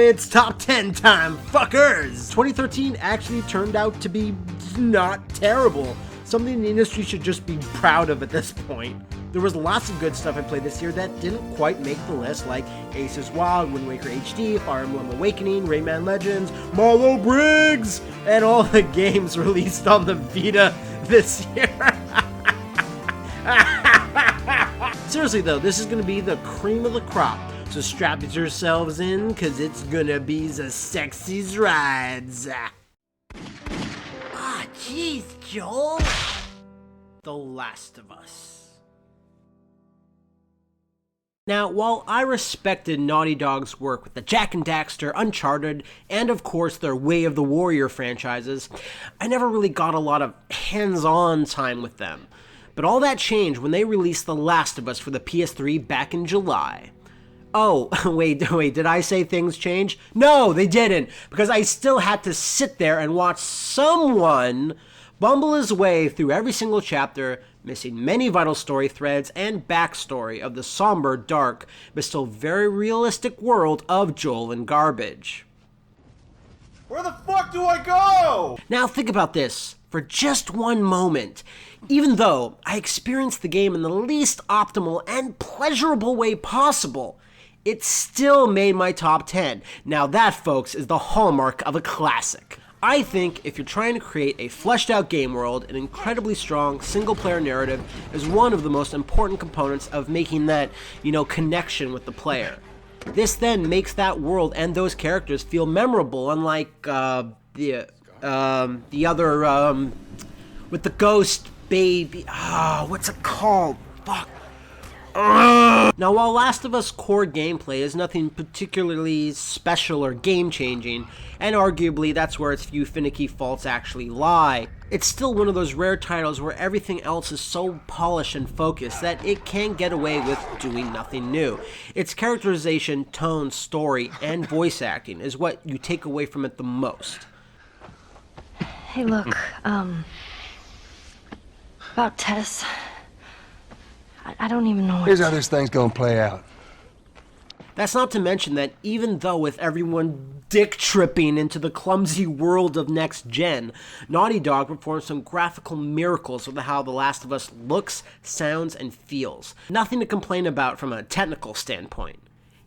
It's top 10 time, fuckers! 2013 actually turned out to be not terrible. Something the industry should just be proud of at this point. There was lots of good stuff I played this year that didn't quite make the list, like Aces Wild, Wind Waker HD, Fire Emblem Awakening, Rayman Legends, Marlow Briggs, and all the games released on the Vita this year. Seriously though, this is gonna be the cream of the crop, so strap yourselves in, cause it's gonna be the sexy rides. Ah, jeez, Joel. The Last of Us. Now, while I respected Naughty Dog's work with the Jak and Daxter, Uncharted, and of course their Way of the Warrior franchises, I never really got a lot of hands-on time with them. But all that changed when they released The Last of Us for the PS3 back in July. Oh, wait, did I say things change? No, they didn't, because I still had to sit there and watch someone bumble his way through every single chapter, missing many vital story threads and backstory of the somber, dark, but still very realistic world of Joel and Garbage. Where the fuck do I go? Now think about this for just one moment. Even though I experienced the game in the least optimal and pleasurable way possible, it still made my top 10. Now that, folks, is the hallmark of a classic. I think if you're trying to create a fleshed out game world, an incredibly strong single player narrative is one of the most important components of making that, connection with the player. This then makes that world and those characters feel memorable, unlike the other, with the ghost baby, what's it called? Fuck. Now, while Last of Us core gameplay is nothing particularly special or game-changing, and arguably that's where its few finicky faults actually lie, it's still one of those rare titles where everything else is so polished and focused that it can get away with doing nothing new. Its characterization, tone, story, and voice acting is what you take away from it the most. Hey, look, about Tess. I don't even know what. Here's how this thing's gonna play out. That's not to mention that even though with everyone dick-tripping into the clumsy world of next gen, Naughty Dog performed some graphical miracles with how The Last of Us looks, sounds, and feels. Nothing to complain about from a technical standpoint.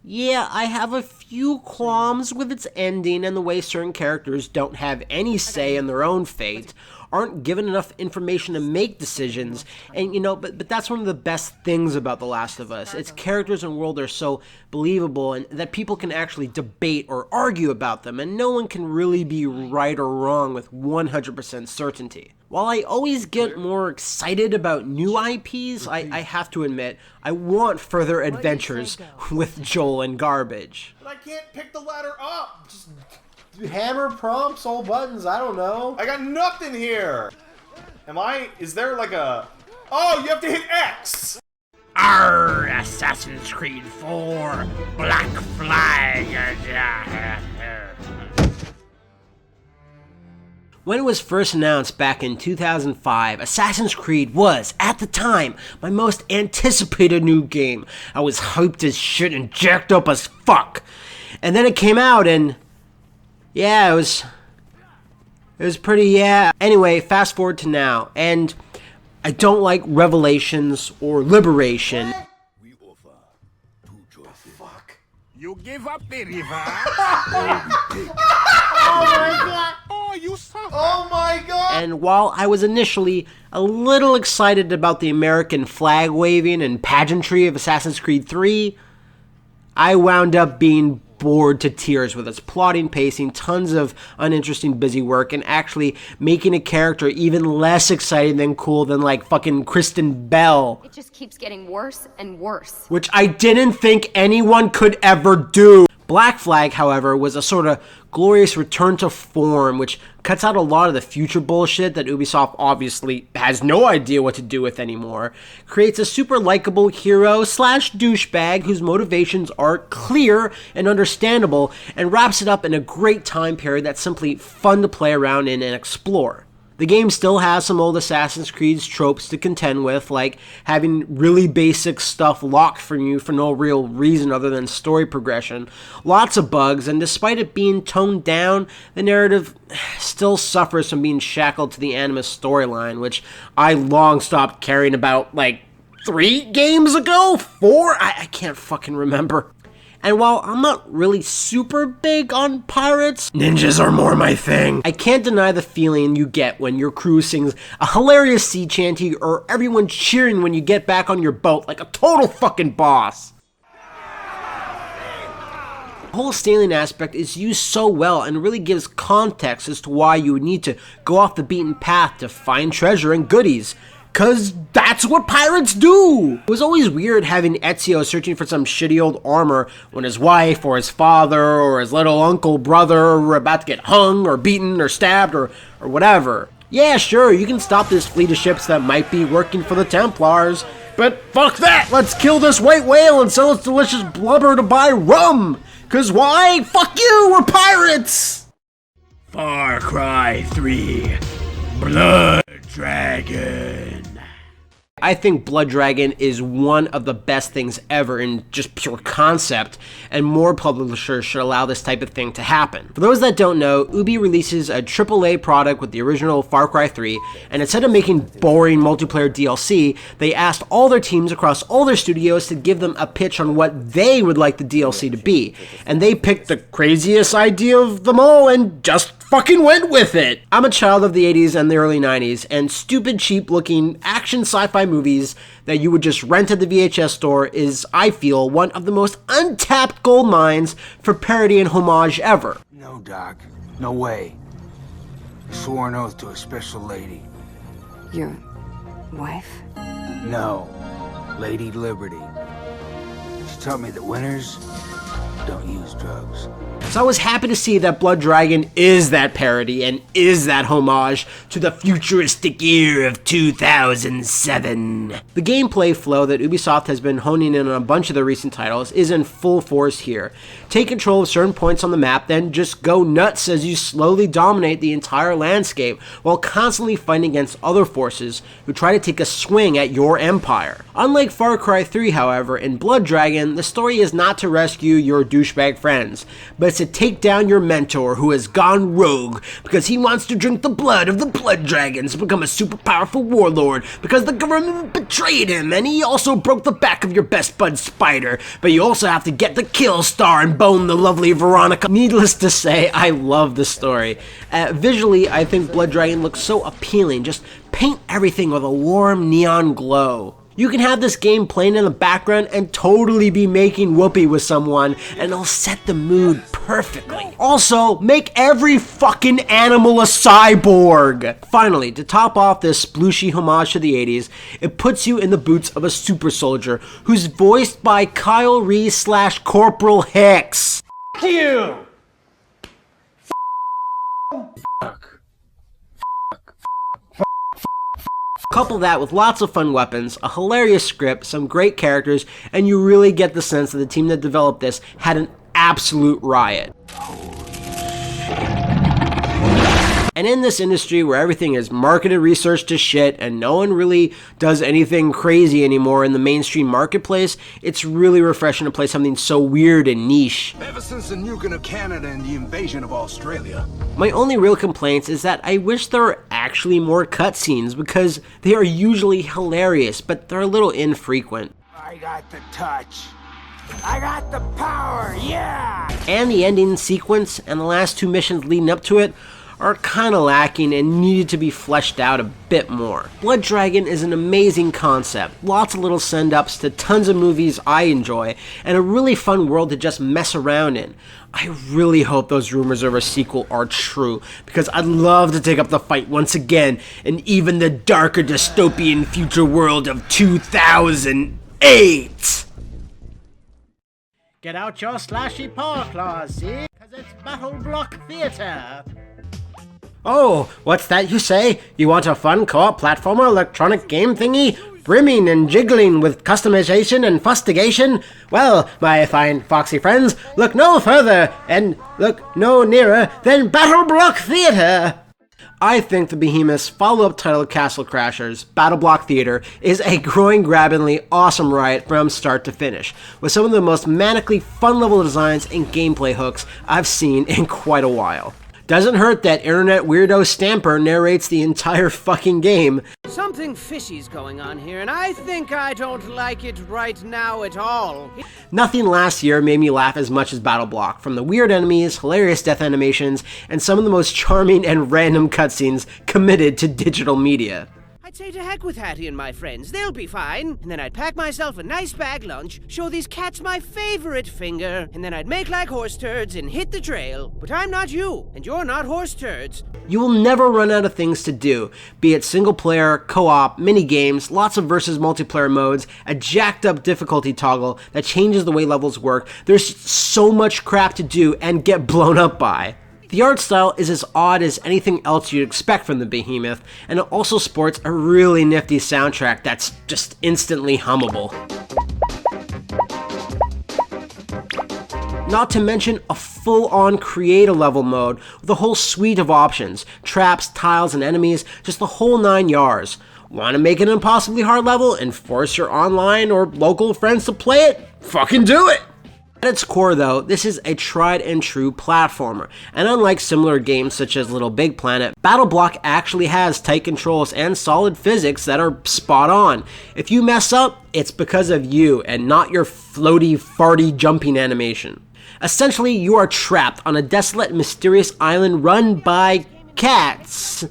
Yeah, I have a few qualms with its ending and the way certain characters don't have any say in their own fate, aren't given enough information to make decisions, and but that's one of the best things about The Last of Us. Its characters and world are so believable and that people can actually debate or argue about them, and no one can really be right or wrong with 100% certainty. While I always get more excited about new IPs, I have to admit, I want further adventures with Joel and Garbage. But I can't pick the ladder up. Just Hammer prompts, all buttons, I don't know. I got nothing here. Is there like a... Oh, you have to hit X. Arr, Assassin's Creed 4, Black Flag. When it was first announced back in 2005, Assassin's Creed was, at the time, my most anticipated new game. I was hyped as shit and jacked up as fuck. And then it came out and... yeah, it was pretty, yeah. Anyway, fast forward to now, and I don't like Revelations or Liberation. What? We offer two choices. Fuck. You give up the river. Oh my god. Oh, you suffer. Oh my god. And while I was initially a little excited about the American flag waving and pageantry of Assassin's Creed 3, I wound up being bored to tears with its plotting, pacing, tons of uninteresting busy work, and actually making a character even less exciting than cool than like fucking Kristen Bell. It just keeps getting worse and worse. Which I didn't think anyone could ever do. Black Flag, however, was a sort of glorious return to form, which cuts out a lot of the future bullshit that Ubisoft obviously has no idea what to do with anymore, creates a super likable hero slash douchebag whose motivations are clear and understandable, and wraps it up in a great time period that's simply fun to play around in and explore. The game still has some old Assassin's Creed tropes to contend with, like having really basic stuff locked from you for no real reason other than story progression, lots of bugs, and despite it being toned down, the narrative still suffers from being shackled to the Animus storyline, which I long stopped caring about, like, 3 games ago? 4? I can't fucking remember. And while I'm not really super big on pirates, ninjas are more my thing. I can't deny the feeling you get when your crew sings a hilarious sea chanty or everyone cheering when you get back on your boat like a total fucking boss. The whole sailing aspect is used so well and really gives context as to why you would need to go off the beaten path to find treasure and goodies. 'Cause that's what pirates do! It was always weird having Ezio searching for some shitty old armor when his wife or his father or his little uncle brother were about to get hung or beaten or stabbed or whatever. Yeah, sure, you can stop this fleet of ships that might be working for the Templars, but fuck that! Let's kill this white whale and sell its delicious blubber to buy rum! 'Cause why? Fuck you, we're pirates! Far Cry 3 Blood Dragon. I think Blood Dragon is one of the best things ever in just pure concept, and more publishers should allow this type of thing to happen. For those that don't know, Ubi releases a AAA product with the original Far Cry 3, and instead of making boring multiplayer DLC, they asked all their teams across all their studios to give them a pitch on what they would like the DLC to be, and they picked the craziest idea of them all and just fucking went with it! I'm a child of the 80s and the early 90s, and stupid, cheap-looking action sci-fi movies that you would just rent at the VHS store is, I feel, one of the most untapped gold mines for parody and homage ever. No, Doc. No way. I swore an oath to a special lady. Your wife? No. Lady Liberty. She taught me that winners don't use drugs. So I was happy to see that Blood Dragon is that parody and is that homage to the futuristic year of 2007. The gameplay flow that Ubisoft has been honing in on a bunch of their recent titles is in full force here. Take control of certain points on the map, then just go nuts as you slowly dominate the entire landscape while constantly fighting against other forces who try to take a swing at your empire. Unlike Far Cry 3, however, in Blood Dragon, the story is not to rescue your douchebag friends, but it's to take down your mentor who has gone rogue because he wants to drink the blood of the blood dragons to become a super powerful warlord because the government betrayed him, and he also broke the back of your best bud Spider, but you also have to get the kill star and bone the lovely Veronica. Needless to say, I love the story. Visually, I think Blood Dragon looks so appealing. Just paint everything with a warm neon glow. You can have this game playing in the background and totally be making whoopee with someone, and it'll set the mood perfectly. Also, make every fucking animal a cyborg! Finally, to top off this splooshy homage to the 80s, it puts you in the boots of a super soldier who's voiced by Kyle Reese / Corporal Hicks. F you! Couple that with lots of fun weapons, a hilarious script, some great characters, and you really get the sense that the team that developed this had an absolute riot. And in this industry where everything is marketed research to shit and no one really does anything crazy anymore in the mainstream marketplace, it's really refreshing to play something so weird and niche. Ever since the nuking of Canada and the invasion of Australia. My only real complaints is that I wish there were actually more cutscenes because they are usually hilarious, but they're a little infrequent. I got the touch. I got the power, yeah! And the ending sequence and the last 2 missions leading up to it are kinda lacking and needed to be fleshed out a bit more. Blood Dragon is an amazing concept, lots of little send-ups to tons of movies I enjoy, and a really fun world to just mess around in. I really hope those rumors of a sequel are true, because I'd love to take up the fight once again in even the darker dystopian future world of 2008! Get out your slashy paw claws, see? Because it's Battle Block Theater! Oh, what's that you say? You want a fun co-op platformer electronic game thingy? Brimming and jiggling with customization and fustigation? Well, my fine foxy friends, look no further and look no nearer than Battle Block Theater! I think the Behemoth's follow-up title, Castle Crashers Battle Block Theater, is a groin-grabbingly awesome ride from start to finish, with some of the most manically fun level designs and gameplay hooks I've seen in quite a while. Doesn't hurt that internet weirdo Stamper narrates the entire fucking game. Something fishy's going on here, and I think I don't like it right now at all. Nothing last year made me laugh as much as Battle Block, from the weird enemies, hilarious death animations, and some of the most charming and random cutscenes committed to digital media. I'd say to heck with Hattie and my friends, they'll be fine. And then I'd pack myself a nice bag lunch, show these cats my favorite finger, and then I'd make like horse turds and hit the trail. But I'm not you, and you're not horse turds. You will never run out of things to do, be it single player, co-op, mini-games, lots of versus multiplayer modes, a jacked up difficulty toggle that changes the way levels work. There's so much crap to do and get blown up by. The art style is as odd as anything else you'd expect from the Behemoth, and it also sports a really nifty soundtrack that's just instantly hummable. Not to mention a full-on create-a level mode with a whole suite of options, traps, tiles, and enemies, just the whole 9 yards. Want to make it an impossibly hard level and force your online or local friends to play it? Fucking do it! At its core though, this is a tried and true platformer, and unlike similar games such as Little Big Planet, Battle Block actually has tight controls and solid physics that are spot on. If you mess up, it's because of you and not your floaty, farty jumping animation. Essentially, you are trapped on a desolate, mysterious island run by cats,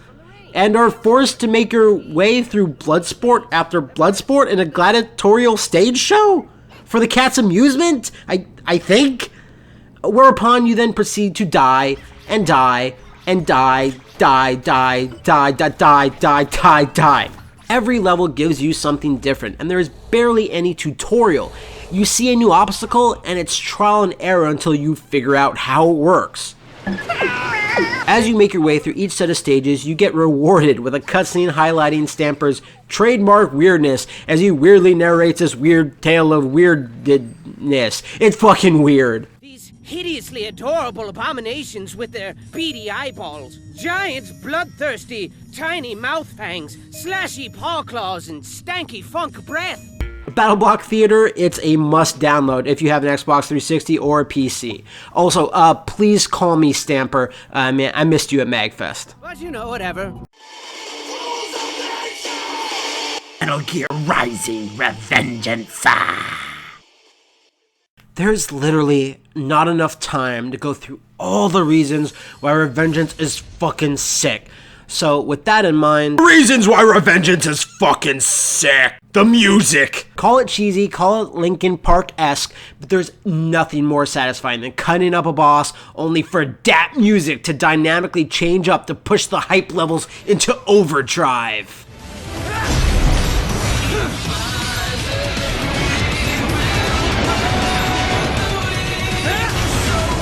and are forced to make your way through Bloodsport after Bloodsport in a gladiatorial stage show? For the cat's amusement, I think? Whereupon you then proceed to die, and die, and die. Every level gives you something different, and there is barely any tutorial. You see a new obstacle, and it's trial and error until you figure out how it works. As you make your way through each set of stages, you get rewarded with a cutscene highlighting Stamper's trademark weirdness as he weirdly narrates this weird tale of weirdness. It's fucking weird. These hideously adorable abominations with their beady eyeballs, giant bloodthirsty, tiny mouth fangs, slashy paw claws, and stanky funk breath. Battle Block Theater, it's a must download if you have an Xbox 360 or a PC. Also, please call me Stamper. Man, I missed you at MagFest. But you know, whatever. Metal Gear Rising Revengeance. There's literally not enough time to go through all the reasons why Revengeance is fucking sick. So, with that in mind, reasons why Revengeance is fucking sick. The music. Call it cheesy, call it Linkin Park-esque, but there's nothing more satisfying than cutting up a boss only for that music to dynamically change up to push the hype levels into overdrive.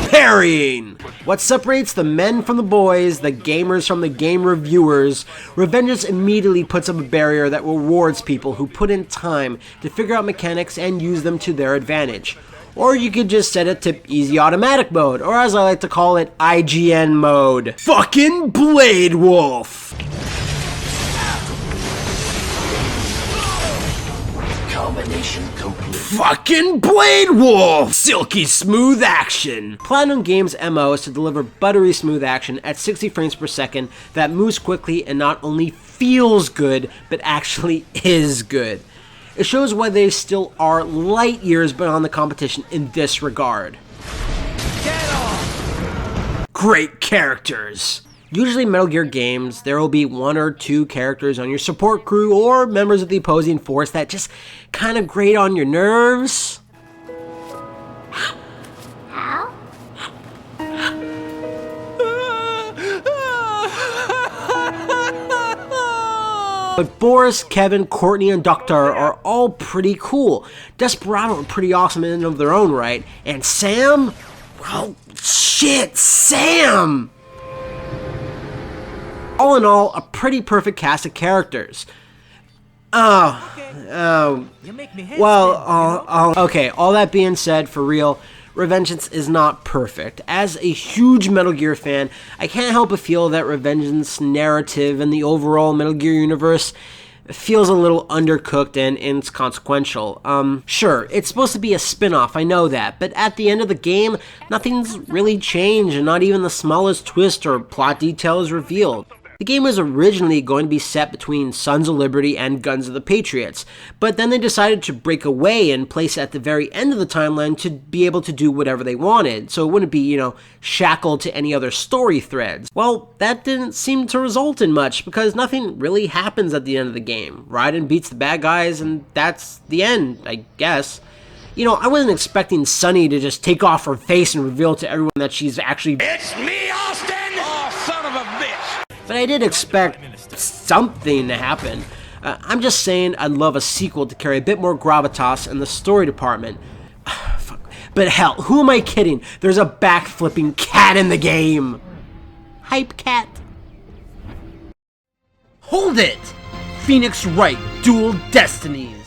Parrying! What separates the men from the boys, the gamers from the game reviewers, Revengeance immediately puts up a barrier that rewards people who put in time to figure out mechanics and use them to their advantage. Or you could just set it to easy automatic mode, or as I like to call it, IGN mode. Fucking Blade Wolf! Combination complete. Fucking Blade Wolf! Silky smooth action! Platinum Games' MO is to deliver buttery smooth action at 60 frames per second that moves quickly and not only feels good, but actually is good. It shows why they still are light years beyond the competition in this regard. Get off! Great characters! Usually in Metal Gear games, there will be 1 or 2 characters on your support crew or members of the opposing force that just kind of grate on your nerves. But Boris, Kevin, Courtney, and Doctor are all pretty cool. Desperado are pretty awesome in and of their own right. And Sam? Well, shit, Sam! All in all, a pretty perfect cast of characters. Okay, all that being said, for real, Revengeance is not perfect. As a huge Metal Gear fan, I can't help but feel that Revengeance narrative and the overall Metal Gear universe feels a little undercooked and inconsequential. Sure, it's supposed to be a spin-off, I know that, but at the end of the game, nothing's really changed and not even the smallest twist or plot detail is revealed. The game was originally going to be set between Sons of Liberty and Guns of the Patriots, but then they decided to break away and place it at the very end of the timeline to be able to do whatever they wanted, so it wouldn't be, shackled to any other story threads. Well, that didn't seem to result in much, because nothing really happens at the end of the game. Raiden beats the bad guys, and that's the end, I guess. I wasn't expecting Sunny to just take off her face and reveal to everyone that she's actually— It's me, Austin! Oh, son of a bitch! But I did expect something to happen. I'm just saying I'd love a sequel to carry a bit more gravitas in the story department. Fuck. But hell, who am I kidding? There's a backflipping cat in the game! Hype cat. Hold it! Phoenix Wright, Dual Destinies.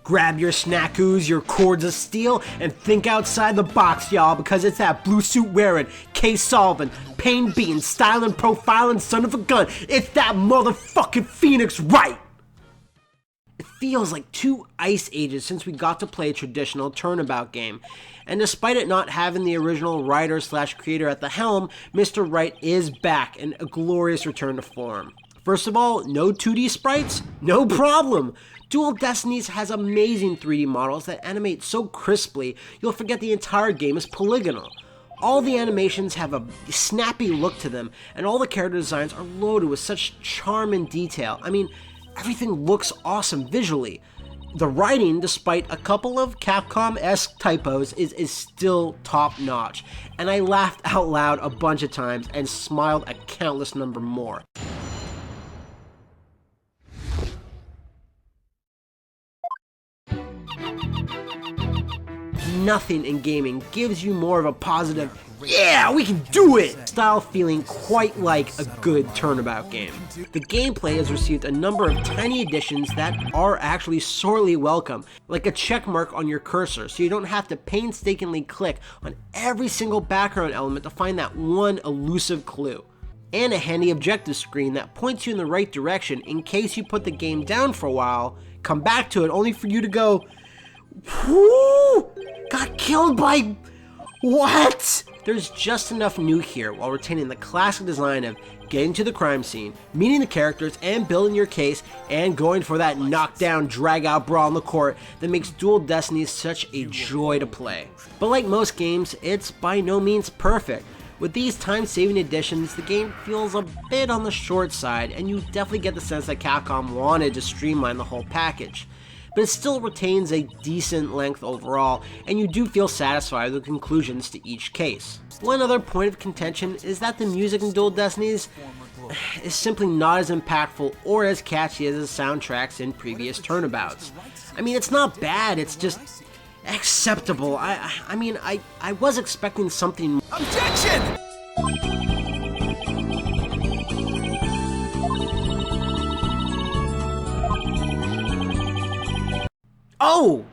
Grab your snackoos, your cords of steel, and think outside the box, y'all, because it's that blue suit wearing, case solving, pain beating, styling, profiling son of a gun. It's that motherfucking Phoenix Wright! It feels like 2 ice ages since we got to play a traditional turnabout game, and despite it not having the original writer/creator at the helm, Mr. Wright is back in a glorious return to form. First of all, no 2D sprites? No problem! Dual Destinies has amazing 3D models that animate so crisply, you'll forget the entire game is polygonal. All the animations have a snappy look to them, and all the character designs are loaded with such charm and detail. I mean, everything looks awesome visually. The writing, despite a couple of Capcom-esque typos, is still top-notch, and I laughed out loud a bunch of times and smiled a countless number more. Nothing in gaming gives you more of a positive, yeah, we can do it style feeling quite like a good turnabout game. The gameplay has received a number of tiny additions that are actually sorely welcome, like a check mark on your cursor so you don't have to painstakingly click on every single background element to find that one elusive clue, and a handy objective screen that points you in the right direction in case you put the game down for a while, come back to it only for you to go, whoo! Got killed by— what? There's just enough new here while retaining the classic design of getting to the crime scene, meeting the characters and building your case, and going for that knockdown, drag-out brawl in the court that makes Dual Destinies such a joy to play. But like most games, it's by no means perfect. With these time-saving additions, the game feels a bit on the short side, and you definitely get the sense that Capcom wanted to streamline the whole package. But it still retains a decent length overall, and you do feel satisfied with the conclusions to each case. One other point of contention is that the music in Dual Destinies is simply not as impactful or as catchy as the soundtracks in previous turnabouts. I mean, it's not bad, it's just acceptable. I was expecting something— Objection! Oh,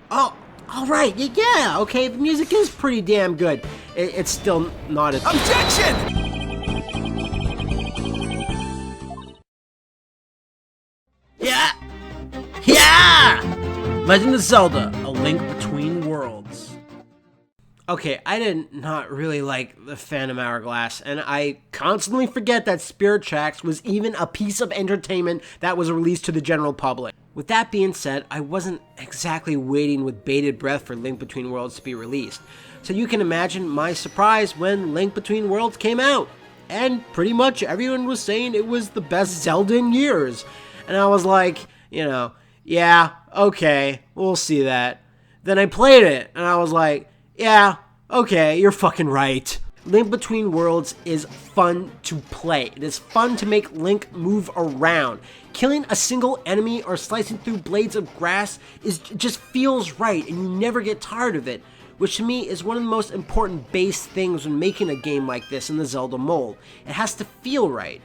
alright, yeah, okay, the music is pretty damn good. It's still not as— Objection! Yeah! Legend of Zelda, A Link Between Worlds. Okay, I did not really like the Phantom Hourglass, and I constantly forget that Spirit Tracks was even a piece of entertainment that was released to the general public. With that being said, I wasn't exactly waiting with bated breath for Link Between Worlds to be released, so you can imagine my surprise when Link Between Worlds came out. And pretty much everyone was saying it was the best Zelda in years. And I was like, yeah, okay, we'll see that. Then I played it, and I was like, yeah, okay, you're fucking right. Link Between Worlds is fun to play. It is fun to make Link move around. Killing a single enemy or slicing through blades of grass just feels right, and you never get tired of it, which to me is one of the most important base things when making a game like this in the Zelda mold. It has to feel right.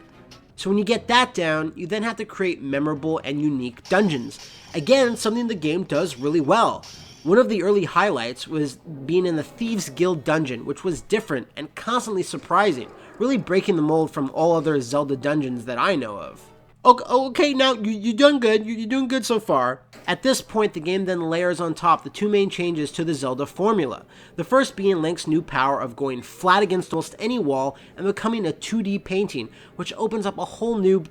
So when you get that down, you then have to create memorable and unique dungeons. Again, something the game does really well. One of the early highlights was being in the Thieves Guild dungeon, which was different and constantly surprising, really breaking the mold from all other Zelda dungeons that I know of. Okay, now you're done good. You're doing good so far. At this point, the game then layers on top the two main changes to the Zelda formula. The first being Link's new power of going flat against almost any wall and becoming a 2D painting, which opens up a whole new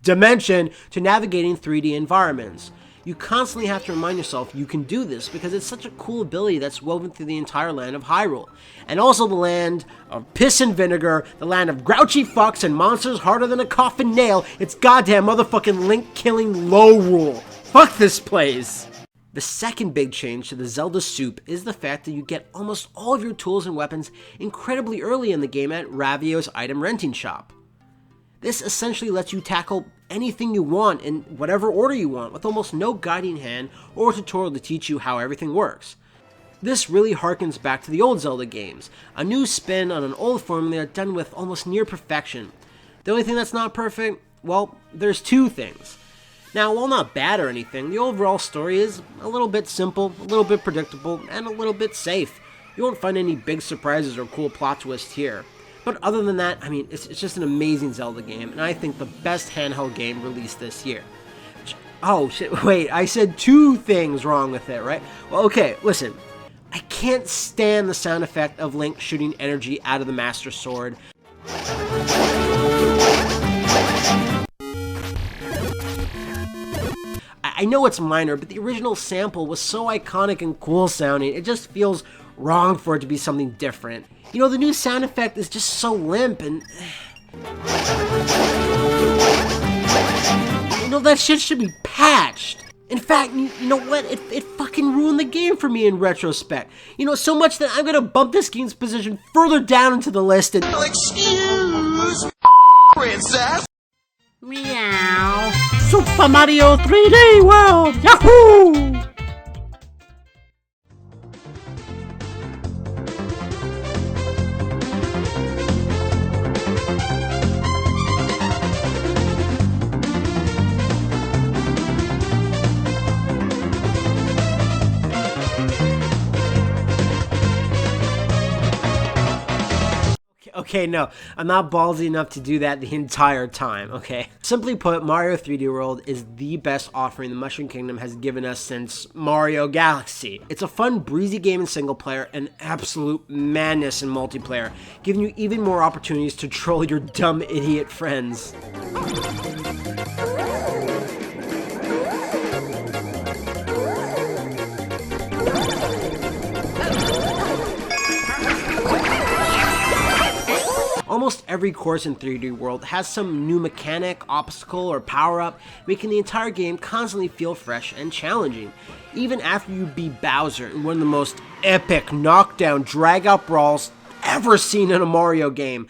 dimension to navigating 3D environments. You constantly have to remind yourself you can do this because it's such a cool ability that's woven through the entire land of Hyrule. And also the land of piss and vinegar, the land of grouchy fucks and monsters harder than a coffin nail. It's goddamn motherfucking Link killing low rule. Fuck this place. The second big change to the Zelda soup is the fact that you get almost all of your tools and weapons incredibly early in the game at Ravio's item renting shop. This essentially lets you tackle anything you want in whatever order you want with almost no guiding hand or tutorial to teach you how everything works. This really harkens back to the old Zelda games, a new spin on an old formula done with almost near perfection. The only thing that's not perfect, well, there's two things. Now, while not bad or anything, the overall story is a little bit simple, a little bit predictable, and a little bit safe. You won't find any big surprises or cool plot twists here. But other than that, I mean, it's just an amazing Zelda game, and I think the best handheld game released this year. Oh, shit, wait, I said two things wrong with it, right? Well, okay, listen. I can't stand the sound effect of Link shooting energy out of the Master Sword. I know it's minor, but the original sample was so iconic and cool sounding, it just feels wrong for it to be something different. You know, the new sound effect is just so limp and... You know, that shit should be patched. In fact, you know what? It fucking ruined the game for me in retrospect. You know, so much that I'm gonna bump this game's position further down into the list and... Excuse me, princess. Meow. Super Mario 3D World! Yahoo! Okay, no, I'm not ballsy enough to do that the entire time, okay? Simply put, Mario 3D World is the best offering the Mushroom Kingdom has given us since Mario Galaxy. It's a fun, breezy game in single player and absolute madness in multiplayer, giving you even more opportunities to troll your dumb idiot friends. Almost every course in 3D World has some new mechanic, obstacle, or power-up, making the entire game constantly feel fresh and challenging. Even after you beat Bowser in one of the most epic knockdown, drag-out brawls ever seen in a Mario game.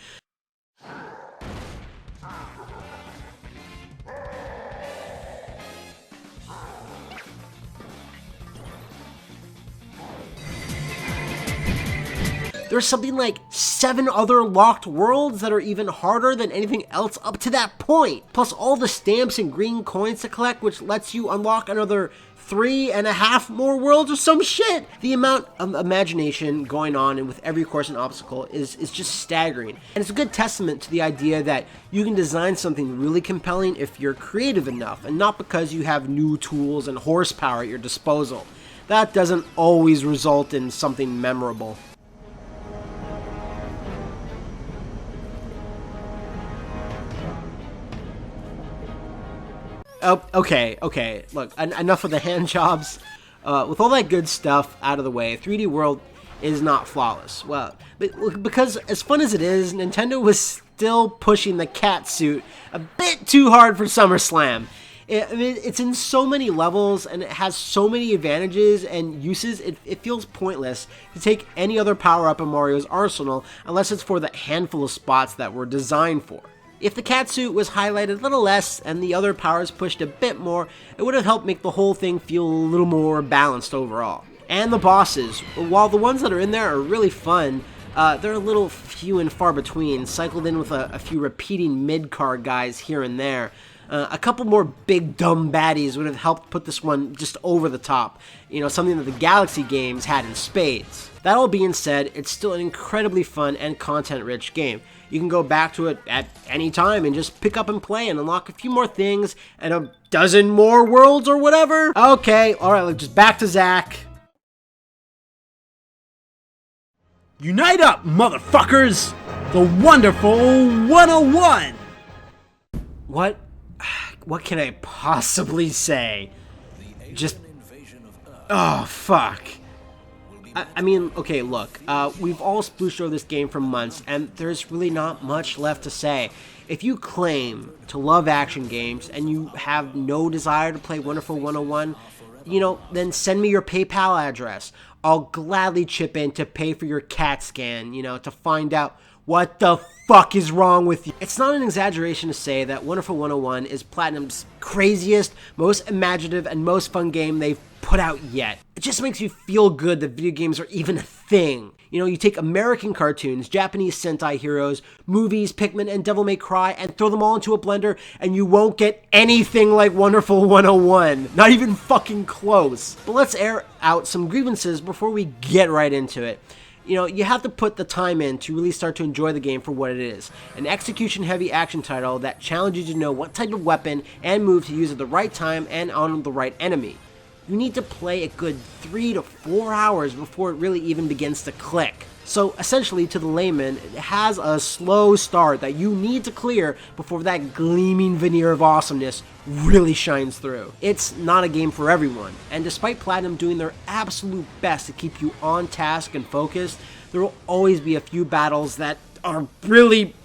There's something like 7 other locked worlds that are even harder than anything else up to that point. Plus all the stamps and green coins to collect, which lets you unlock another 3.5 more worlds or some shit. The amount of imagination going on and with every course and obstacle is just staggering. And it's a good testament to the idea that you can design something really compelling if you're creative enough, and not because you have new tools and horsepower at your disposal. That doesn't always result in something memorable. Oh, okay, look, enough of the hand jobs. With all that good stuff out of the way, 3D World is not flawless. Well, because as fun as it is, Nintendo was still pushing the cat suit a bit too hard for SummerSlam. I mean, it's in so many levels, and it has so many advantages and uses, it feels pointless to take any other power-up in Mario's arsenal unless it's for the handful of spots that were designed for. If the catsuit was highlighted a little less and the other powers pushed a bit more, it would have helped make the whole thing feel a little more balanced overall. And the bosses, while the ones that are in there are really fun, they're a little few and far between, cycled in with a few repeating mid-card guys here and there. A couple more big dumb baddies would have helped put this one just over the top. You know, something that the Galaxy games had in spades. That all being said, it's still an incredibly fun and content-rich game. You can go back to it at any time and just pick up and play and unlock a few more things and a dozen more worlds or whatever. Okay, alright, just back to Zach. Unite up, motherfuckers! The Wonderful 101! What can I possibly say? Just... oh, fuck. I mean, okay, look, we've all splooshed over this game for months, and there's really not much left to say. If you claim to love action games, and you have no desire to play Wonderful 101, you know, then send me your PayPal address. I'll gladly chip in to pay for your CAT scan, you know, to find out what the fuck is wrong with you. It's not an exaggeration to say that Wonderful 101 is Platinum's craziest, most imaginative, and most fun game they've put out yet. It just makes you feel good that video games are even a thing. You know, you take American cartoons, Japanese Sentai heroes, movies, Pikmin, and Devil May Cry, and throw them all into a blender, and you won't get anything like Wonderful 101. Not even fucking close. But let's air out some grievances before we get right into it. You know, you have to put the time in to really start to enjoy the game for what it is. An execution-heavy action title that challenges you to know what type of weapon and move to use at the right time and on the right enemy. You need to play a good 3 to 4 hours before it really even begins to click. So essentially, to the layman, it has a slow start that you need to clear before that gleaming veneer of awesomeness really shines through. It's not a game for everyone, and despite Platinum doing their absolute best to keep you on task and focused, there will always be a few battles that are really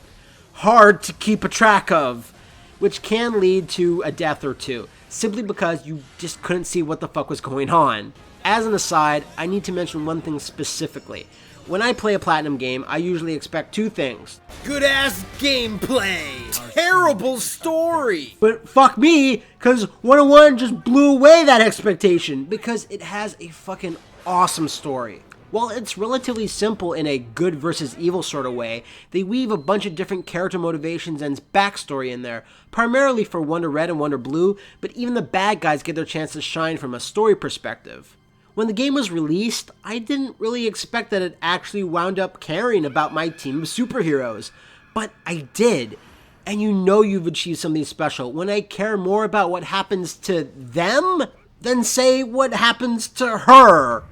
hard to keep a track of, which can lead to a death or two, simply because you just couldn't see what the fuck was going on. As an aside, I need to mention one thing specifically. When I play a Platinum game, I usually expect two things. Good-ass gameplay! Terrible story! But fuck me, because 101 just blew away that expectation, because it has a fucking awesome story. While it's relatively simple in a good versus evil sort of way, they weave a bunch of different character motivations and backstory in there, primarily for Wonder Red and Wonder Blue, but even the bad guys get their chance to shine from a story perspective. When the game was released, I didn't really expect that it actually wound up caring about my team of superheroes, but I did. And you know you've achieved something special when I care more about what happens to them than, say, what happens to her.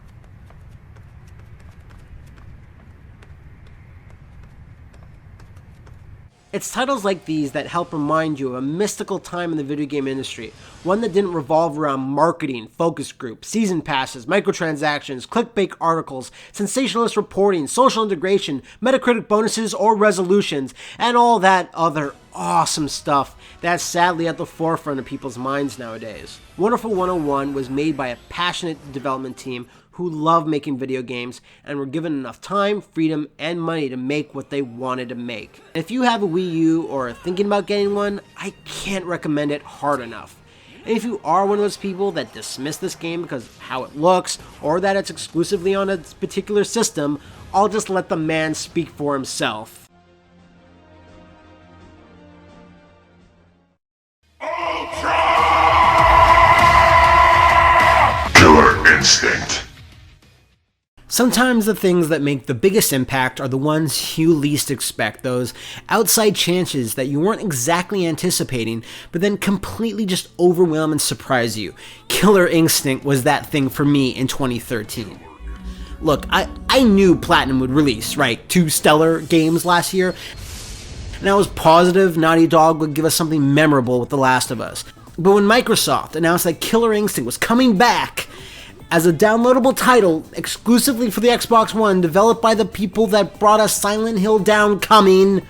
It's titles like these that help remind you of a mystical time in the video game industry, one that didn't revolve around marketing, focus groups, season passes, microtransactions, clickbait articles, sensationalist reporting, social integration, Metacritic bonuses or resolutions, and all that other awesome stuff that's sadly at the forefront of people's minds nowadays. Wonderful 101 was made by a passionate development team who love making video games and were given enough time, freedom, and money to make what they wanted to make. If you have a Wii U or are thinking about getting one, I can't recommend it hard enough. And if you are one of those people that dismiss this game because of how it looks or that it's exclusively on a particular system, I'll just let the man speak for himself. Killer Instinct. Sometimes the things that make the biggest impact are the ones you least expect, those outside chances that you weren't exactly anticipating, but then completely just overwhelm and surprise you. Killer Instinct was that thing for me in 2013. Look, I knew Platinum would release, right, 2 stellar games last year, and I was positive Naughty Dog would give us something memorable with The Last of Us. But when Microsoft announced that Killer Instinct was coming back as a downloadable title exclusively for the Xbox One, developed by the people that brought us Silent Hill Downcoming,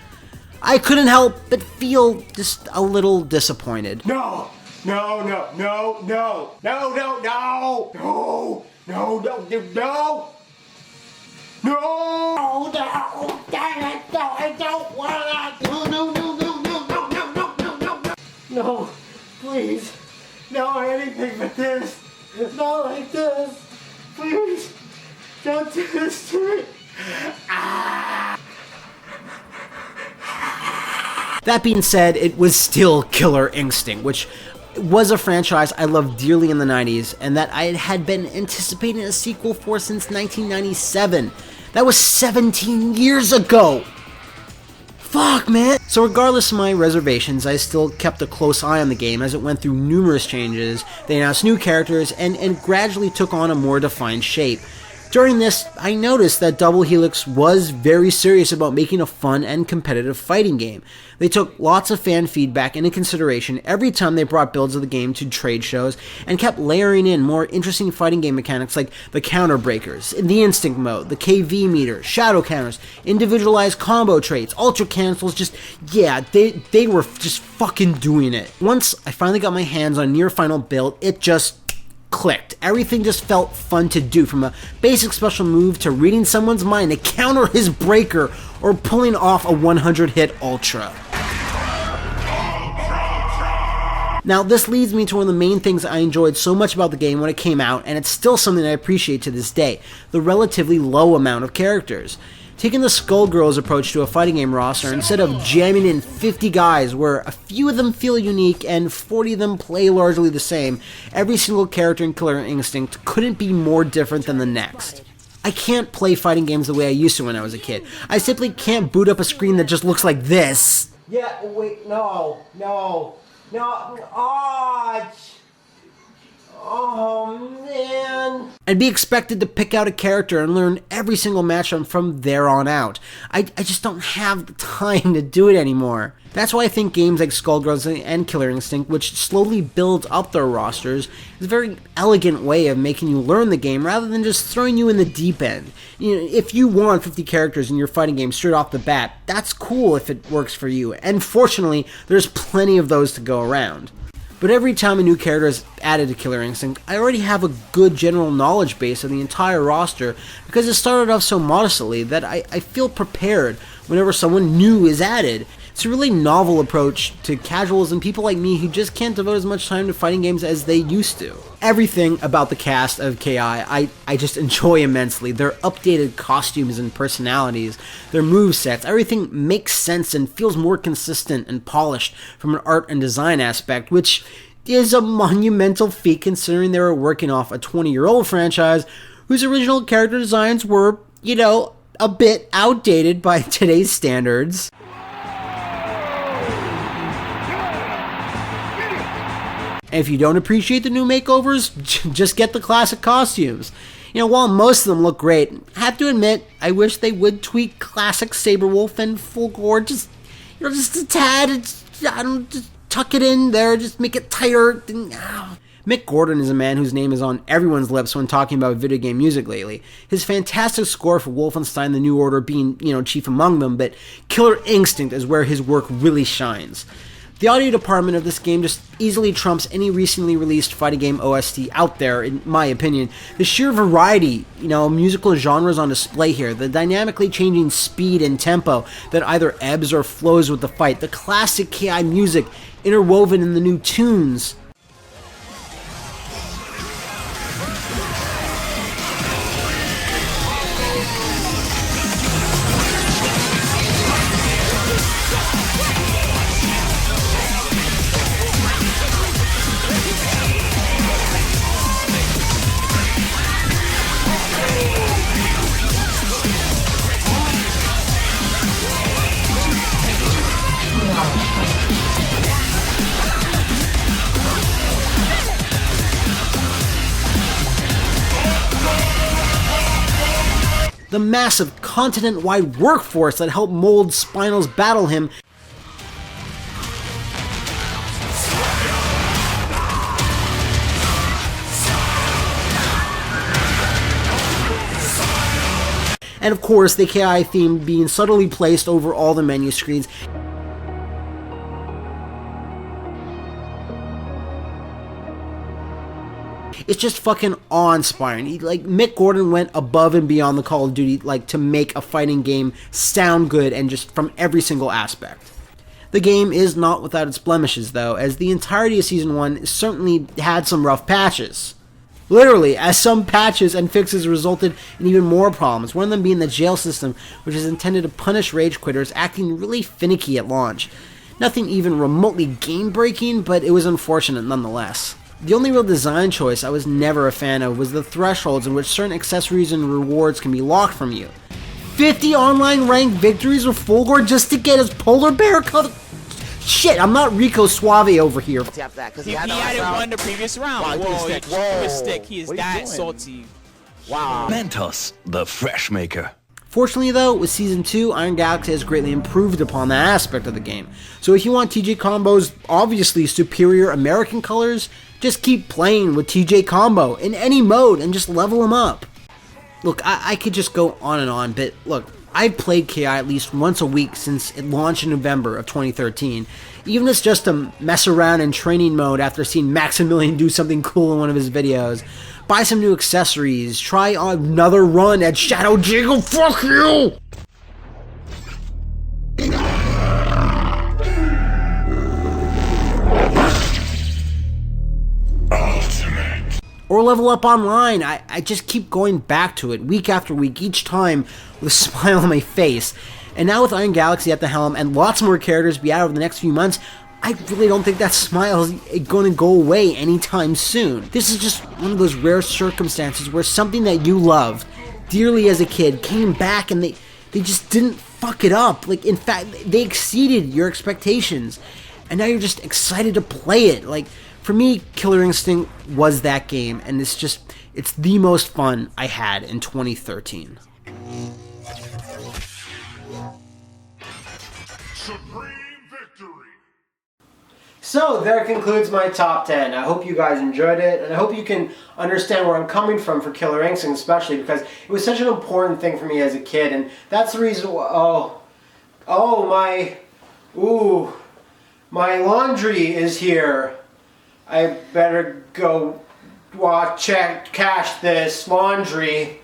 I couldn't help but feel just a little disappointed. No! No, no, no, no! No, no, no! No! No, no, no, no! No! No! Dang it! No, I don't wanna! No, no, no, no, no, no, no, no, no, no! No! Please! No, anything but this! Not like this! Please! Don't do this to me! Ah! That being said, it was still Killer Instinct, which was a franchise I loved dearly in the 90s, and that I had been anticipating a sequel for since 1997. That was 17 years ago! Fuck, man! So regardless of my reservations, I still kept a close eye on the game as it went through numerous changes. They announced new characters, and gradually took on a more defined shape. During this, I noticed that Double Helix was very serious about making a fun and competitive fighting game. They took lots of fan feedback into consideration every time they brought builds of the game to trade shows, and kept layering in more interesting fighting game mechanics like the counter breakers, the instinct mode, the KV meter, shadow counters, individualized combo traits, ultra cancels. They were just fucking doing it. Once I finally got my hands on a near final build, it just clicked. Everything just felt fun to do, from a basic special move to reading someone's mind to counter his breaker or pulling off a 100-hit ultra. Now, this leads me to one of the main things I enjoyed so much about the game when it came out, and it's still something I appreciate to this day: the relatively low amount of characters. Taking the Skullgirls approach to a fighting game roster, instead of jamming in 50 guys where a few of them feel unique and 40 of them play largely the same, every single character in Killer Instinct couldn't be more different than the next. I can't play fighting games the way I used to when I was a kid. I simply can't boot up a screen that just looks like this. Yeah, wait, no. Oh, man. I'd be expected to pick out a character and learn every single matchup from there on out. I just don't have the time to do it anymore. That's why I think games like Skullgirls and Killer Instinct, which slowly build up their rosters, is a very elegant way of making you learn the game rather than just throwing you in the deep end. You know, if you want 50 characters in your fighting game straight off the bat, that's cool if it works for you, and fortunately, there's plenty of those to go around. But every time a new character is added to Killer Instinct, I already have a good general knowledge base of the entire roster because it started off so modestly that I feel prepared whenever someone new is added. It's a really novel approach to casuals and people like me who just can't devote as much time to fighting games as they used to. Everything about the cast of KI I just enjoy immensely. Their updated costumes and personalities, their movesets, everything makes sense and feels more consistent and polished from an art and design aspect, which is a monumental feat considering they were working off a 20-year-old franchise whose original character designs were, a bit outdated by today's standards. And if you don't appreciate the new makeovers, just get the classic costumes. While most of them look great, I have to admit, I wish they would tweak classic Saberwolf and Fulgore just a tad. Just tuck it in there, just make it tighter. Mick Gordon is a man whose name is on everyone's lips when talking about video game music lately. His fantastic score for Wolfenstein: The New Order being, chief among them, but Killer Instinct is where his work really shines. The audio department of this game just easily trumps any recently released fighting game OST out there, in my opinion. The sheer variety, musical genres on display here, the dynamically changing speed and tempo that either ebbs or flows with the fight, the classic KI music interwoven in the new tunes. The massive continent-wide workforce that helped mold Spinal's Battle Hymn and of course the KI theme being subtly placed over all the menu screens. It's just fucking awe-inspiring. Mick Gordon went above and beyond the Call of Duty, to make a fighting game sound good and just from every single aspect. The game is not without its blemishes, though, as the entirety of Season 1 certainly had some rough patches. Literally, as some patches and fixes resulted in even more problems, one of them being the jail system, which is intended to punish rage quitters acting really finicky at launch. Nothing even remotely game-breaking, but it was unfortunate nonetheless. The only real design choice I was never a fan of was the thresholds in which certain accessories and rewards can be locked from you. 50 online ranked victories with Fulgore just to get his polar bear color. Shit, I'm not Rico Suave over here. He hadn't won the previous round. He is that salty. Wow. Mentos, the fresh maker. Fortunately though, with Season 2, Iron Galaxy has greatly improved upon that aspect of the game. So if you want TJ Combo's obviously superior American colors, just keep playing with TJ Combo in any mode and just level him up. Look, I could just go on and on, but look, I've played KI at least once a week since it launched in November of 2013. Even if it's just to mess around in training mode after seeing Maximilian do something cool in one of his videos. Buy some new accessories, try another run at Shadow Jiggle, fuck you! Ultimate. Or level up online. I just keep going back to it week after week, each time with a smile on my face. And now with Iron Galaxy at the helm and lots more characters to be out over the next few months, I really don't think that smile is going to go away anytime soon. This is just one of those rare circumstances where something that you loved dearly as a kid came back and they just didn't fuck it up. Like, in fact, they exceeded your expectations. And now you're just excited to play it. Like, for me, Killer Instinct was that game, and it's the most fun I had in 2013. Supreme victory. So there concludes my top 10. I hope you guys enjoyed it, and I hope you can understand where I'm coming from for Killer Instinct, especially because it was such an important thing for me as a kid, and that's the reason why, my laundry is here. I better go cash this laundry.